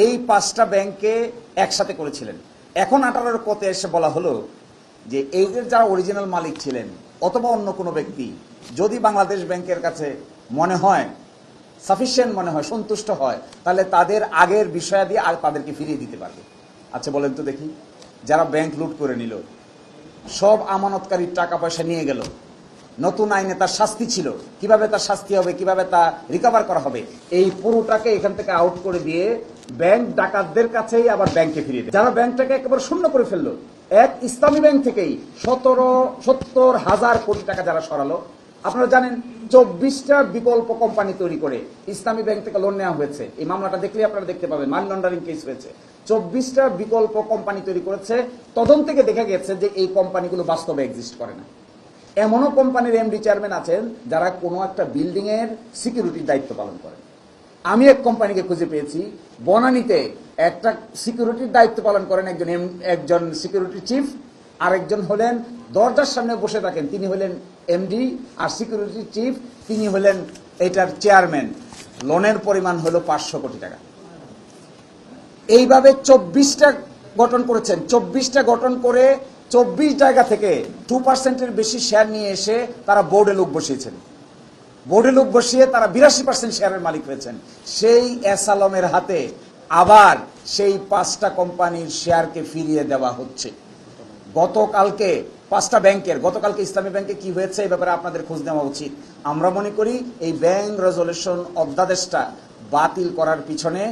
এই 5টা ব্যাংকে একসাথে করেছিলেন। এখন 18-এর পথে এসে বলা হলো যে এইদের যারা অরিজিনাল মালিক ছিলেন অথবা অন্য কোনো ব্যক্তি যদি বাংলাদেশ ব্যাংকের কাছে মনে হয় সাফিসিয়েন্ট মনে হয়, সন্তুষ্ট হয়, তাহলে তাদের আগের বিষয়াদি আর তাদেরকে ফিরিয়ে দিতে পারবে। আচ্ছা বলেন তো দেখি, যারা ব্যাংক লুট করে নিল, সব আমানতকারীর টাকা পয়সা নিয়ে গেল, নতুন আইনে তার শাস্তি ছিল, কিভাবে তার শাস্তি হবে, কিভাবে তা রিকভার করা হবে, এই পুরোটাকে এখান থেকে আউট করে দিয়ে ব্যাংক ডাকাতদের কাছেই আবার ব্যাংকে ফিরিয়ে দেয়। যারা ব্যাংকটাকে একেবারে শূন্য করে ফেললো, এক ইসলামী ব্যাংক থেকেই 70,000 কোটি টাকা যারা সরালো। আপনারা জানেন 24টা বিকল্প কোম্পানি তৈরি করে ইসলামী ব্যাংক থেকে লোন নেওয়া হয়েছে। এই মামলাটা দেখলে আপনারা দেখতে পাবেন, মানি লন্ডারিং কেস হয়েছে। 24টা বিকল্প কোম্পানি তৈরি করেছে। তদন্ত থেকে দেখা গেছে যে এই কোম্পানিগুলো বাস্তবে এক্সিস্ট করে না। এমনও কোম্পানির এমডি চেয়ারম্যান আছেন যারা কোনো একটা বিল্ডিং এর সিকিউরিটির দায়িত্ব পালন করেন। আমি এক কোম্পানিকে খুঁজে পেয়েছি, বনানীতে একটা সিকিউরিটির দায়িত্ব পালন করেন একজন সিকিউরিটি চিফ, আরেকজন হলেন দরজার সামনে বসে থাকেন, তিনি হলেন এমডি, আর সিকিউরিটি চিফ তিনি হলেন এটার চেয়ারম্যান। লোনের পরিমাণ হলো 500 কোটি টাকা। এইভাবে 24টা গঠন করেছেন। 24টা গঠন করে 24 জায়গা থেকে 2%-এর বেশি শেয়ার নিয়ে এসে তারা বোর্ডে লোক বসিয়েছেন। বোর্ডে লোক বসিয়ে তারা 82% শেয়ারের মালিক হয়েছেন। সেই এস আলমের হাতে আবার সেই 5টা কোম্পানির শেয়ারকে ফিরিয়ে দেওয়া হচ্ছে। গতকালকে 5টা ব্যাংকের, গতকালকে ইসলামী ব্যাংকে কি হয়েছে এই ব্যাপারে আপনাদের খোঁজ নেওয়া উচিত। আমরা মনে করি এই ব্যাংক রেজলিউশন অধ্যাদেশটা বাতিল করার পিছনে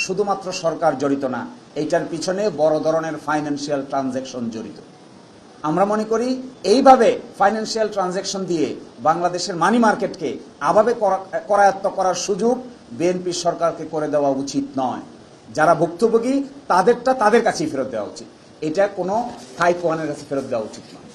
শুধুমাত্র সরকার জড়িত না, এইটার পিছনে বড় ধরনের ফাইন্যান্সিয়াল ট্রানজ্যাকশন জড়িত। আমরা মনে করি এইভাবে ফাইন্যান্সিয়াল ট্রানজ্যাকশন দিয়ে বাংলাদেশের মানি মার্কেটকে আভাবে করায়ত্ত করার সুযোগ বিএনপি সরকারকে করে দেওয়া উচিত নয়। যারা ভুক্তভোগী তাদেরটা তাদের কাছেই ফেরত দেওয়া উচিত, এটা কোনো থাই কোয়ানের কাছে ফেরত দেওয়া উচিত নয়।